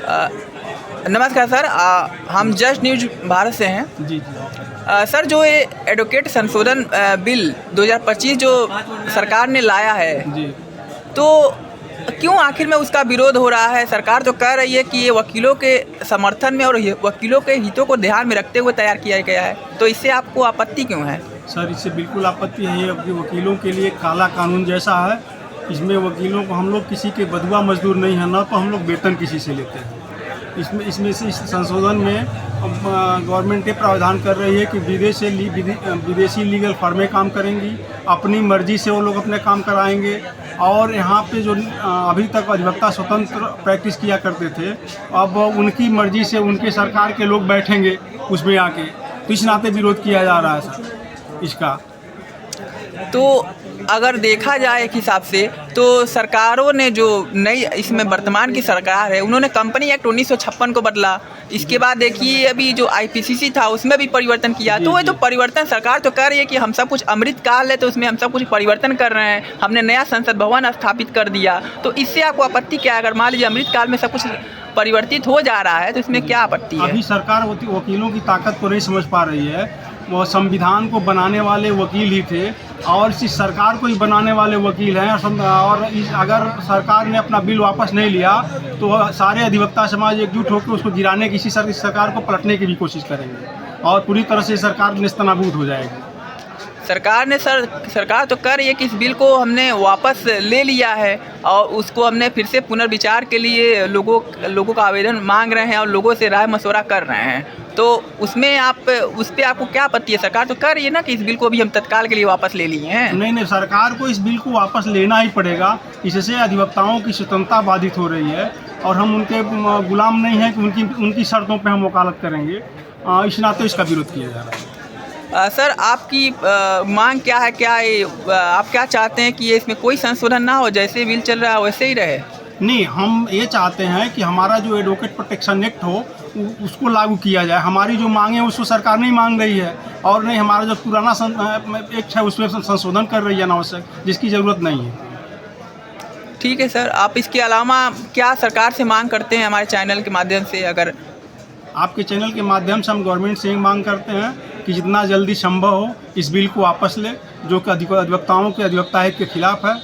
अ, नमस्कार सर। हम just news Bharat से हैं। जी सर, जो ये एडवोकेट संशोधन बिल 2025 जो सरकार ने लाया है, जी तो क्यों आखिर में उसका विरोध हो रहा है? सरकार तो कह रही है कि ये वकीलों के समर्थन में और वकीलों के हितों को ध्यान में रखते हुए तैयार किया गया है, तो इससे आपको आपत्ति क्यों है? सर, इससे बिल्कुल आपत्ति है। ये वकीलों के लिए काला कानून जैसा है। इसमें वकीलों को, हम लोग किसी के बदुआ मजदूर नहीं है, ना तो हम लोग वेतन किसी से लेते हैं। इसमें से इस संशोधन में गवर्नमेंट ये प्रावधान कर रही है कि विदेशी लीगल फर्में काम करेंगी, अपनी मर्जी से वो लोग अपने काम कराएंगे। और यहाँ पे जो अभी तक अधिवक्ता स्वतंत्र प्रैक्टिस किया करते थे, अब उनकी मर्जी से उनके सरकार के लोग बैठेंगे उसमें आके। तो इस नाते विरोध किया जा रहा है सर इसका। तो अगर देखा जाए एक हिसाब से, तो सरकारों ने जो नई इसमें वर्तमान की सरकार है, उन्होंने कंपनी एक्ट 1956 को बदला। इसके बाद देखिए अभी जो IPCC था उसमें भी परिवर्तन किया। तो वो तो परिवर्तन सरकार तो कर रही है कि हम सब कुछ अमृत काल है, तो उसमें हम सब कुछ परिवर्तन कर रहे हैं, हमने नया संसद भवन स्थापित कर दिया। तो इससे आपको आपत्ति क्या है? अगर मान लीजिए अमृत काल में सब कुछ परिवर्तित हो जा रहा है, तो इसमें क्या आपत्ति है? अभी सरकार वकीलों की ताकत को नहीं समझ पा रही है। वो संविधान को बनाने वाले वकील ही थे और इस सरकार को ही बनाने वाले वकील हैं। और अगर सरकार ने अपना बिल वापस नहीं लिया तो सारे अधिवक्ता समाज एकजुट होकर उसको गिराने की, इस सरकार को पलटने की भी कोशिश करेंगे और पूरी तरह से सरकार नेस्तनाबूद हो जाएगी। सरकार तो कह रही है कि इस बिल को हमने वापस ले लिया है और उसको हमने फिर से पुनर्विचार के लिए लोगों का आवेदन मांग रहे हैं और लोगों से राय मशवरा कर रहे हैं। तो उसमें उस पर आपको क्या आपत्ति है? सरकार तो कह रही है ना कि इस बिल को भी हम तत्काल के लिए वापस ले लिए हैं। नहीं, सरकार को इस बिल को वापस लेना ही पड़ेगा। इससे अधिवक्ताओं की स्वतंत्रता बाधित हो रही है और हम उनके गुलाम नहीं हैं कि उनकी शर्तों पर हम वकालत करेंगे। इस नाते इसका विरोध किया जा रहा है। सर, आपकी मांग क्या है? आप क्या चाहते हैं कि ये इसमें कोई संशोधन ना हो, जैसे बिल चल रहा है वैसे ही रहे? नहीं, हम ये चाहते हैं कि हमारा जो एडवोकेट प्रोटेक्शन एक्ट हो उसको लागू किया जाए। हमारी जो मांगे उसको सरकार नहीं मांग रही है और नहीं हमारा जो पुराना एक्ट है उसमें संशोधन कर रही है अनावश्यक, जिसकी ज़रूरत नहीं है। ठीक है सर, आप इसके अलावा क्या सरकार से मांग करते हैं हमारे चैनल के माध्यम से? अगर आपके चैनल के माध्यम से हम गवर्नमेंट से मांग करते हैं कि जितना जल्दी संभव हो इस बिल को वापस ले, जो कि अधिवक्ताओं के अधिवक्ता हित के खिलाफ है।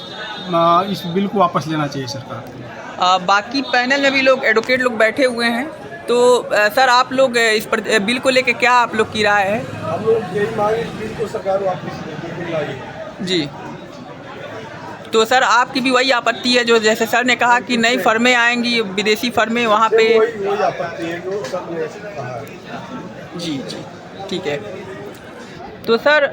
इस बिल को वापस लेना चाहिए सरकार। बाकी पैनल में भी लोग एडवोकेट लोग बैठे हुए हैं, तो सर आप लोग इस पर बिल को लेके क्या आप लोग की राय है? हम लोग यही मांगे इस बिल को सरकार वापस लाए। जी, तो सर आपकी भी वही आपत्ति है जो जैसे सर ने कहा कि नई फर्में आएंगी, विदेशी फर्में वहाँ पे? वही आपत्ति है जो सर ने कहा है। जी, ठीक है। तो सर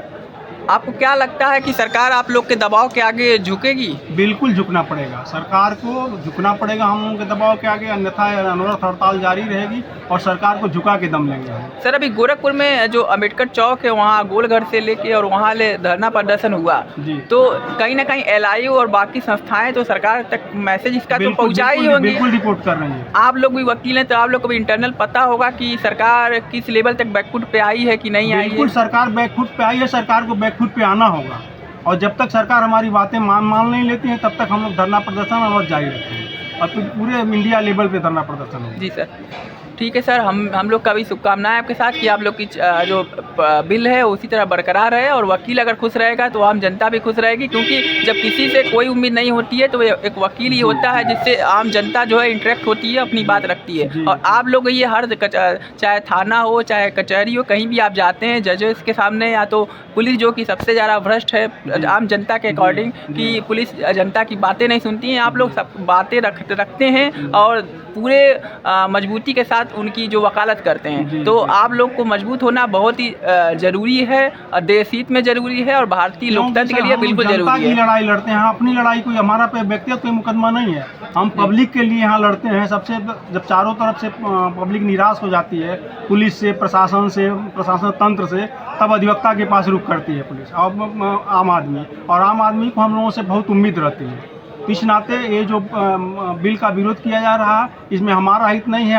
आपको क्या लगता है कि सरकार आप लोग के दबाव के आगे झुकेगी? बिल्कुल झुकना पड़ेगा, सरकार को झुकना पड़ेगा हम लोगों के दबाव के आगे, अन्यथा अनवरत हड़ताल जारी रहेगी और सरकार को झुका के दम लेंगे हम। सर, अभी गोरखपुर में जो अम्बेडकर चौक है वहाँ गोलघर से लेके और वहाँ ले धरना प्रदर्शन हुआ जी। तो कहीं ना कहीं LIU और बाकी संस्थाएं तो सरकार तक मैसेज इसका तो पहुँचाई होंगी। बिल्कुल रिपोर्ट कर रही है। आप लोग भी वकील हैं तो आप लोग को भी इंटरनल पता होगा कि सरकार किस लेवल तक बैकफुट पे आई है कि नहीं आई है। बिल्कुल सरकार बैकफुट पे आई है, सरकार को बैकफुट पे आना होगा और जब तक सरकार हमारी बातें मान नहीं लेती है तब तक हम लोग धरना प्रदर्शन और जारी रखेंगे और फिर पूरे इंडिया लेवल पे धरना प्रदर्शन होगा। जी सर, ठीक है सर। हम लोग का भी शुभकामनाएं आपके साथ कि आप लोग की जो बिल है उसी तरह बरकरार रहे और वकील अगर खुश रहेगा तो आम जनता भी खुश रहेगी, क्योंकि जब किसी से कोई उम्मीद नहीं होती है तो एक वकील ही होता है जिससे आम जनता जो है इंटरेक्ट होती है, अपनी बात रखती है। और आप लोग ये हर चाहे थाना हो चाहे कचहरी हो, कहीं भी आप जाते हैं जजेस के सामने या तो पुलिस जो कि सबसे ज़्यादा भ्रष्ट है आम जनता के अकॉर्डिंग, कि पुलिस जनता की बातें नहीं सुनती हैं, आप लोग सब बातें रखते हैं और पूरे मजबूती के साथ उनकी जो वकालत करते हैं। तो आप लोग को मजबूत होना बहुत ही ज़रूरी है और देश हित में ज़रूरी है और भारतीय लोकतंत्र के लिए बिल्कुल ज़रूरी है। लड़ाई लड़ते हैं, अपनी लड़ाई कोई हमारा पे व्यक्तिगत कोई मुकदमा नहीं है, हम पब्लिक के लिए यहाँ लड़ते हैं। सबसे जब चारों तरफ से पब्लिक निराश हो जाती है पुलिस से, प्रशासन तंत्र से, तब अधिवक्ता के पास रुख करती है पुलिस और आम आदमी को हम लोगों से बहुत उम्मीद रहती है। इस नाते ये जो बिल का विरोध किया जा रहा है इसमें हमारा हित नहीं है।